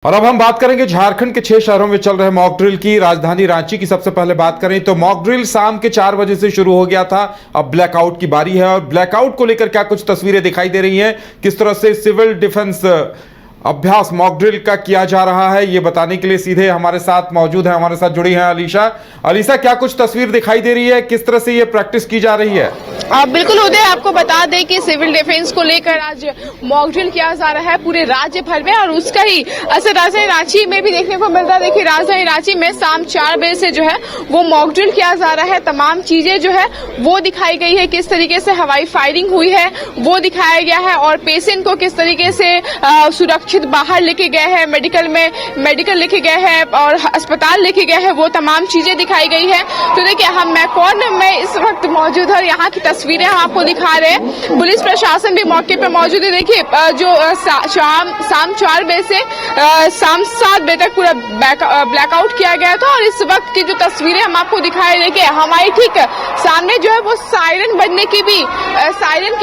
और अब हम बात करेंगे झारखंड के 6 शहरों में चल रहे मॉक ड्रिल की। राजधानी रांची की सबसे पहले बात करें तो मॉक ड्रिल शाम के 4 बजे से शुरू हो गया था। अब ब्लैकआउट की बारी है और ब्लैकआउट को लेकर क्या कुछ तस्वीरें दिखाई दे रही हैं, किस तरह से सिविल डिफेंस अभ्यास मॉक ड्रिल का किया जा रहा है, ये बताने के लिए सीधे हमारे साथ मौजूद है, हमारे साथ जुड़ी हैं अलीशा, क्या कुछ तस्वीर दिखाई दे रही है, किस तरह से ये प्रैक्टिस की जा रही है? बिल्कुल उदय, आपको बता दें कि सिविल डिफेंस को लेकर आज मॉक ड्रिल किया जा रहा है पूरे राज्य भर में और उसका ही असर राजधानी रांची में भी देखने को मिलता है। देखिए, राजधानी रांची में शाम 4 बजे से जो है वो मॉक ड्रिल किया जा रहा है। तमाम चीजें जो है वो दिखाई गई है, किस तरीके से हवाई फायरिंग हुई है वो दिखाया गया है और पेशेंट को किस तरीके से सुरक्षित बाहर लेके गए हैं, मेडिकल लेके गए हैं और अस्पताल लेके गए हैं, वो तमाम चीजें दिखाई गई है। तो देखिए, हम मैकॉन में इस वक्त मौजूद है और यहाँ की तस्वीरें हम आपको दिखा रहे हैं। पुलिस प्रशासन भी मौके पर मौजूद है। देखिए, जो शाम 4 बजे से शाम 7 बजे तक पूरा ब्लैकआउट किया गया था और इस वक्त की जो तस्वीरें हम आपको दिखाए, देखिए हमारे ठीक सामने जो है वो सायरन बजने की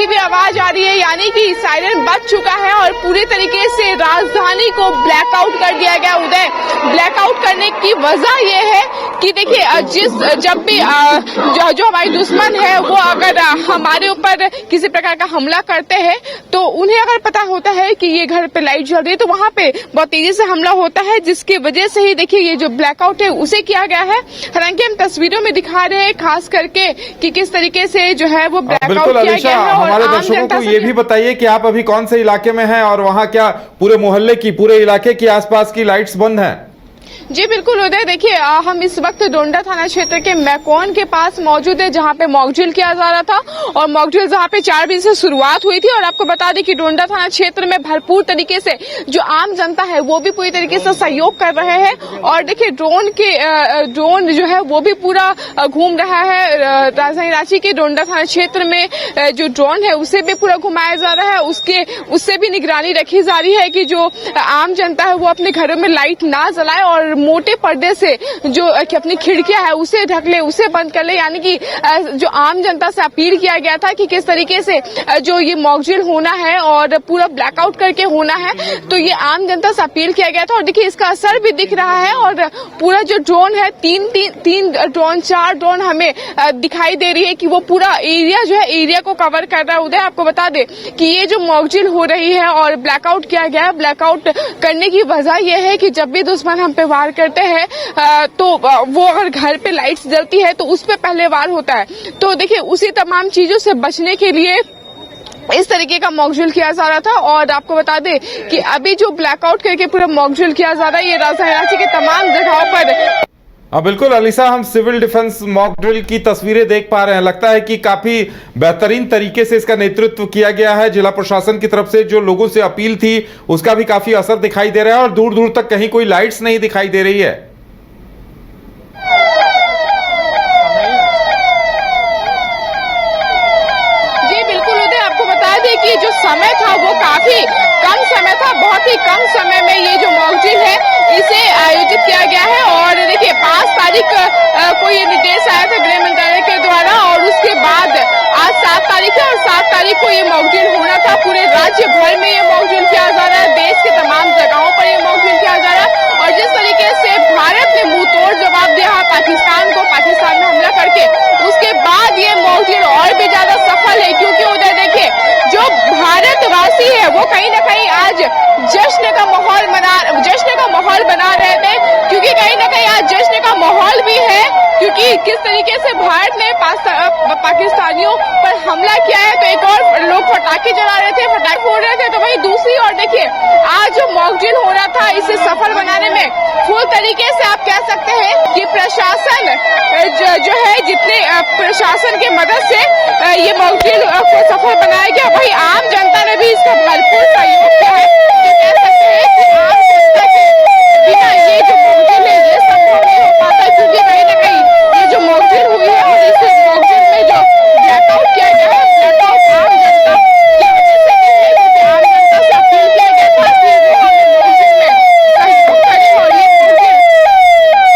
भी आवाज आ रही है, यानी कि सायरन बज चुका है और पूरी तरीके से राजधानी को ब्लैकआउट कर दिया गया। उदय, ब्लैकआउट करने की वजह यह है कि देखिए, जब भी जो हमारे दुश्मन है वो अगर हमारे ऊपर किसी प्रकार का हमला करते हैं तो उन्हें अगर पता होता है कि ये घर पे लाइट जल रही है तो वहां पे बहुत तेजी से हमला होता है, जिसकी वजह से ही देखिए ये जो ब्लैकआउट है उसे किया गया है। हालांकि हम तस्वीरों में दिखा रहे हैं खास करके कि किस तरीके से जो है वो ब्लैकआउट किया गया है। और हमारे दर्शकों को ये भी बताइए कि आप अभी कौन से इलाके में हैं और वहां क्या पूरे मोहल्ले की, पूरे इलाके की आसपास की लाइट्स बंद हैं? जी बिल्कुल उदय, देखिए हम इस वक्त डोंडा थाना क्षेत्र के मैकॉन के पास मौजूद है जहां पे मॉक ड्रिल किया जा रहा था और मॉक ड्रिल जहां पे 4 बजे से शुरुआत हुई थी। और आपको बता दें कि डोंडा थाना क्षेत्र में भरपूर तरीके से जो आम जनता है वो भी पूरी तरीके से सहयोग कर रहे हैं और देखिए ड्रोन जो है वो भी पूरा घूम रहा है। राजधानी रांची के डोंडा थाना क्षेत्र में जो ड्रोन है उसे भी पूरा घुमाया जा रहा है, उससे भी निगरानी रखी जा रही है कि जो आम जनता है वो अपने घरों में लाइट ना जलाए और मोटे पर्दे से जो अपनी खिड़कियां है उसे ढक ले, उसे बंद कर ले। यानी कि जो आम जनता से अपील किया गया था कि किस तरीके से जो ये मॉक ड्रिल होना है और पूरा ब्लैकआउट करके होना है, तो ये आम जनता से अपील किया गया था और देखिए इसका असर भी दिख रहा है। और पूरा जो ड्रोन है, तीन ड्रोन 4 ड्रोन हमें दिखाई दे रही है कि वो पूरा एरिया जो है एरिया को कवर कर रहा है। उदय, आपको बता दे कि ये जो मॉक ड्रिल हो रही है और ब्लैकआउट किया गया है, ब्लैकआउट करने की वजह यह है कि जब भी दुश्मन हम पे वार करते हैं तो वो अगर घर पे लाइट्स जलती है तो उस पे पहले वार होता है। तो देखिए उसी तमाम चीजों से बचने के लिए इस तरीके का मॉक ड्रिल किया जा रहा था। और आपको बता दें कि अभी जो ब्लैकआउट करके पूरा मॉक ड्रिल किया जा रहा है ये राजधानी रांची के तमाम जगहों पर। बिल्कुल अलीशा, हम सिविल डिफेंस मॉक ड्रिल की तस्वीरें देख पा रहे हैं। लगता है कि काफी बेहतरीन तरीके से इसका नेतृत्व किया गया है। जिला प्रशासन की तरफ से जो लोगों से अपील थी उसका भी काफी असर दिखाई दे रहा है और दूर दूर तक कहीं कोई लाइट्स नहीं दिखाई दे रही है। जी बिल्कुल उदय, आपको बता दें कि जो समय था वो काफी कम समय था, बहुत ही कम समय में ये जो मॉक ड्रिल है इसे आयोजित किया गया है। और देखिए 5 तारीख को ये निर्देश आया था गृह मंत्रालय के द्वारा और उसके बाद आज 7 तारीख है और 7 तारीख को ये मॉक ड्रिल होना था। पूरे राज्य भर में ये मॉक ड्रिल किया जा रहा है, देश के तमाम जगहों पर ये मॉक ड्रिल किया जा रहा है। और जिस तरीके से भारत ने मुंह तोड़ जवाब दिया पाकिस्तान में हमला करके, उसके बाद ये मॉक ड्रिल और भी ज्यादा सफल है क्योंकि उधर देखिए जो भारतवासी है वो कहीं ना कहीं आज जश्न का माहौल बना रहे थे, क्योंकि कहीं ना कहीं आज जश्न का माहौल भी है क्योंकि किस तरीके से भारत ने पाकिस्तानियों पर हमला किया है। तो एक और लोग पटाखे जला रहे थे, पटाखे फोड़ रहे थे, तो वहीं दूसरी ओर देखिए आज जो मॉक ड्रिल हो रहा था इसे सफल बनाने में फुल तरीके से आप कह सकते हैं कि प्रशासन जो है जितने प्रशासन की मदद से ये मॉक ड्रिल को सफल बनाया गया, वही आम जनता ने भी इसका भरपूर सहयोग किया है। तो कह सकते हैं कि आम जनता के बिना ये जो मॉक ड्रिल है ये संभव नहीं हो पाता, क्योंकि कहीं ना कहीं ये जो मॉक ड्रिल हुई है और इस मॉक ड्रिल में जो ब्लैकआउट किया गया है, ब्लैकआउट आम जनता की वजह से नहीं है, क्योंकि आम जनता से अपील किया गया था कि वो हमें मॉक ड्रिल में सहयोग करें और ये मॉक ड्रिल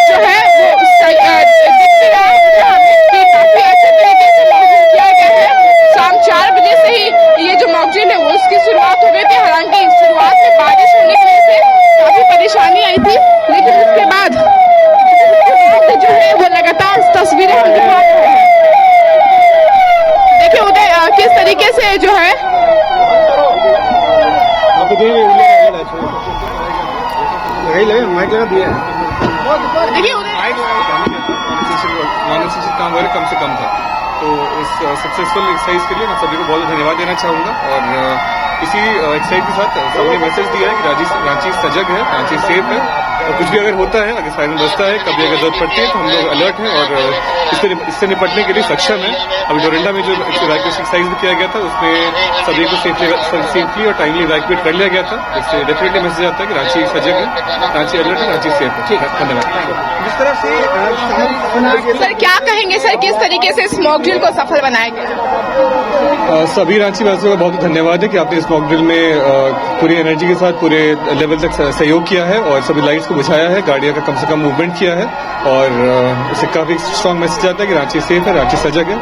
जो है वो दिख भी रहा है हमें कि काफी अच्छे तरीके से मॉक ड्रिल किया गया है। शाम 4 बजे से ही ये जो मॉक ड्रिल है वो उसकी शुरुआत हो गई थी। हालांकि माइक लगा दिया देखिए उदय, काम वगैरह कम से कम था, तो इस सक्सेसफुल एक्सरसाइज के लिए मैं सभी को बहुत धन्यवाद देना चाहूँगा। और इसी एक्सरसाइज के साथ सबने मैसेज दिया है कि रांची सजग है, रांची सेफ है, और कुछ भी अगर होता है, अगर सायरन बजता है, कभी अगर जरूरत पड़ती है, तो हम लोग अलर्ट हैं और इससे निपटने के लिए सक्षम है। अभी डोरिंडा में जो इवैक्यूएशन एक्सरसाइज भी किया गया था, उसमें सभी को सेफली और टाइमली इवैक्यूएट कर लिया गया था। इससे डेफिनेटली मैसेज आता है कि रांची सजग है, रांची अलर्ट है, रांची सेफ है। धन्यवाद। जिस तरह से सर क्या कहेंगे सर, किस तरीके से इस मॉक ड्रिल को सफल बनाया गया? सभी रांची वासियों का बहुत धन्यवाद है कि आपने इस मॉक ड्रिल में पूरी एनर्जी के साथ पूरे लेवल तक सहयोग किया है और सभी लाइट्स को बुझाया है, गाड़ियों का कम से कम मूवमेंट किया है, और इससे काफी स्ट्रांग मैसेज आता है कि रांची सेफ है, रांची सजग है,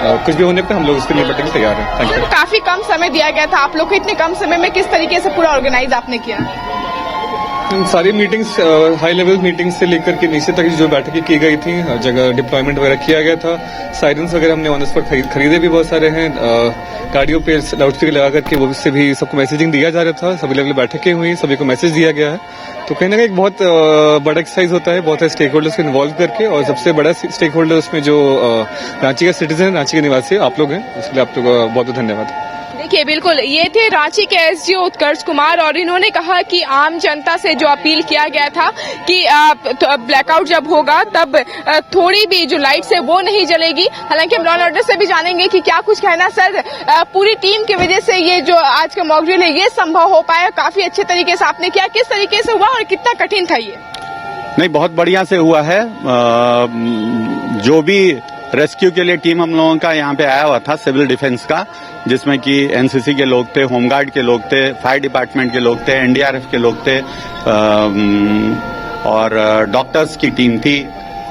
और कुछ भी होने पर हम लोग इसके लिए निपटने के लिए तैयार हैं। Thank you. काफी कम समय दिया गया था आप लोग को, इतने कम समय में किस तरीके से पूरा ऑर्गेनाइज आपने किया? सारी मीटिंग्स, हाई लेवल मीटिंग्स से लेकर के नीचे तक जो बैठकें की गई थी, हर जगह डिप्लॉयमेंट वगैरह किया गया था। साइरेंस वगैरह हमने ऑन स्पॉट खरीदे भी बहुत सारे हैं, गाड़ियों पे लाउड स्पीकर लगा करके वो से भी सबको मैसेजिंग दिया जा रहा था। सभी लेवल बैठकें हुई, सभी को मैसेज दिया गया है। तो कहीं ना कहीं एक बहुत बड़ा एक्सरसाइज होता है, बहुत सारे स्टेक होल्डर्स को इन्वॉल्व करके, और सबसे बड़ा स्टेक होल्डर उसमें जो रांची का सिटीजन, रांची के निवासी आप लोग हैं, इसलिए आप लोग का बहुत बहुत धन्यवाद। देखिए बिल्कुल, ये थे रांची के एसडीओ उत्कर्ष कुमार, और इन्होंने कहा कि आम जनता से जो अपील किया गया था कि ब्लैकआउट जब होगा तब थोड़ी भी जो लाइट्स है वो नहीं जलेगी। हालांकि हम लॉ एंड ऑर्डर से भी जानेंगे कि क्या कुछ कहना सर, पूरी टीम की वजह से ये जो आज का मॉक ड्रिल है ये संभव हो पाया, काफी अच्छे तरीके से आपने किया, किस तरीके से हुआ और कितना कठिन था ये? नहीं, बहुत बढ़िया से हुआ है। जो भी रेस्क्यू के लिए टीम हम लोगों का यहाँ पे आया हुआ था, सिविल डिफेंस का, जिसमें कि एनसीसी के लोग थे, होमगार्ड के लोग थे, फायर डिपार्टमेंट के लोग थे, एनडीआरएफ के लोग थे, और डॉक्टर्स की टीम थी।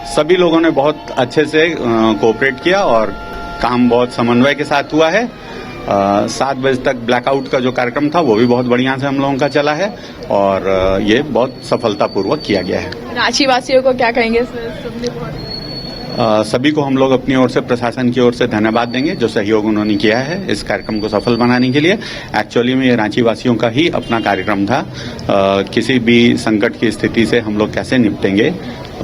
सभी लोगों ने बहुत अच्छे से कोऑपरेट किया और काम बहुत समन्वय के साथ हुआ है। 7 बजे तक ब्लैकआउट का जो कार्यक्रम था वो भी बहुत बढ़िया से हम लोगों का चला है, और ये बहुत सफलतापूर्वक किया गया है। रांची वासियों को क्या कहेंगे सर? सभी को हम लोग अपनी ओर से, प्रशासन की ओर से धन्यवाद देंगे जो सहयोग उन्होंने किया है इस कार्यक्रम को सफल बनाने के लिए। एक्चुअली में ये रांची वासियों का ही अपना कार्यक्रम था। किसी भी संकट की स्थिति से हम लोग कैसे निपटेंगे,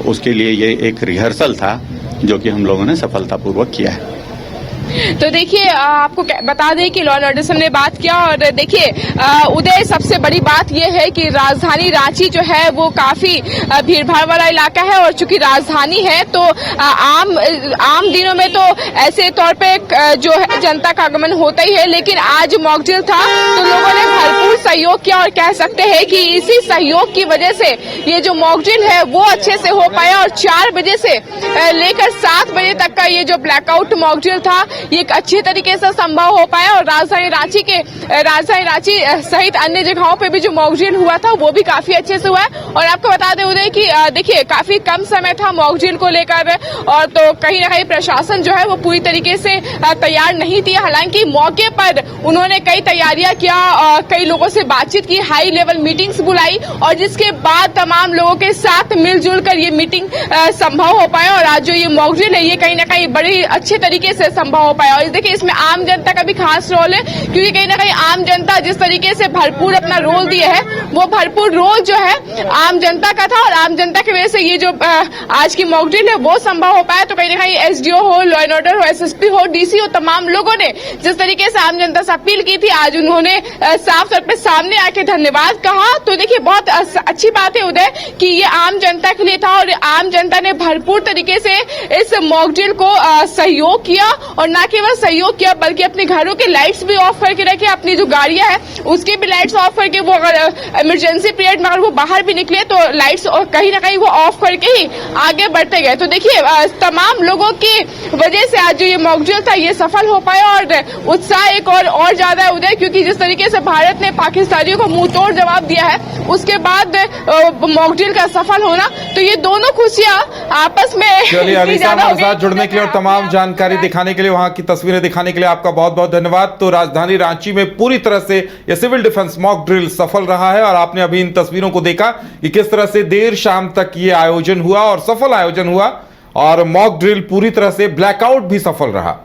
उसके लिए ये एक रिहर्सल था जो कि हम लोगों ने सफलतापूर्वक किया है। तो देखिए आपको बता दें कि लॉ एंड ऑर्डर से हमने बात किया, और देखिए उदय, सबसे बड़ी बात यह है कि राजधानी रांची जो है वो काफी भीड़भाड़ वाला इलाका है, और चूंकि राजधानी है तो आम दिनों में तो ऐसे तौर पे जो है जनता का आगमन होता ही है, लेकिन आज मॉक ड्रिल था तो लोगों ने भरपूर सहयोग किया, और कह सकते हैं कि इसी सहयोग की वजह से ये जो मॉक ड्रिल है वो अच्छे से हो पाया, और 4 बजे से लेकर 7 बजे तक का ये जो ब्लैकआउट मॉक ड्रिल था ये एक अच्छे तरीके से संभव हो पाया, और राजधानी रांची सहित अन्य जगहों पे भी जो मॉक ड्रिल हुआ था वो भी काफी अच्छे से हुआ है। और आपको बता दें उदय कि देखिए काफी कम समय था मॉक ड्रिल को लेकर, और तो कहीं ना कहीं प्रशासन जो है वो पूरी तरीके से तैयार नहीं थी। हालांकि मौके पर उन्होंने कई तैयारियां किया, कई लोगों से बातचीत की, हाई लेवल मीटिंग्स बुलाई, और जिसके बाद तमाम लोगों के साथ मिलजुल कर ये मीटिंग संभव हो पाया, और आज जो ये मॉक ड्रिल है ये कहीं ना कहीं बड़ी अच्छे तरीके से संभव हो पाया। और देखिए इसमें आम जनता का भी खास रोल है, क्योंकि कहीं ना कहीं आम जनता जिस तरीके से भरपूर अपना रोल दिया है वो भरपूर रोल जो है आम जनता का था, और आम जनता की वजह से ये जो आज की मॉक ड्रिल है वो संभव हो पाया। तो कहीं ना कहीं एसडीओ हो, लॉ एंड ऑर्डर हो, एसएसपी हो, डीसी हो, तमाम लोगों ने जिस तरीके से आम जनता से अपील की थी, आज उन्होंने साफ तौर पर सामने आके धन्यवाद कहा। तो देखिए बहुत अच्छी बात है उदय कि ये आम जनता के लिए था, और आम जनता ने भरपूर तरीके से इस मॉक ड्रिल को सहयोग किया, और न केवल सहयोग किया बल्कि अपने घरों के लाइट्स भी ऑफ करके रखे, अपनी जो गाड़ियां हैं उसके भी लाइट्स ऑफ करके, वो अगर इमरजेंसी पीरियड में अगर वो बाहर भी निकले तो लाइट्स कहीं ना कहीं वो ऑफ करके ही आगे बढ़ते गए। तो देखिए तमाम लोगों की वजह से आज जो ये मॉक ड्रिल था ये सफल हो पाया, और उत्साह एक और ज्यादा है उदय, क्योंकि जिस तरीके से भारत ने पाकिस्तानियों को मुंह तोड़ जवाब दिया है उसके बाद मॉक ड्रिल का सफल होना, तो ये दोनों खुशियां आपस में चलिए अलीसा हमारे साथ जुड़ने के लिए और तमाम जानकारी दिखाने के लिए, वहां की तस्वीरें दिखाने के लिए आपका बहुत बहुत धन्यवाद। तो राजधानी रांची में पूरी तरह से यह सिविल डिफेंस मॉक ड्रिल सफल रहा है, और आपने अभी इन तस्वीरों को देखा कि किस तरह से देर शाम तक ये आयोजन हुआ और सफल आयोजन हुआ, और मॉक ड्रिल पूरी तरह से ब्लैकआउट भी सफल रहा।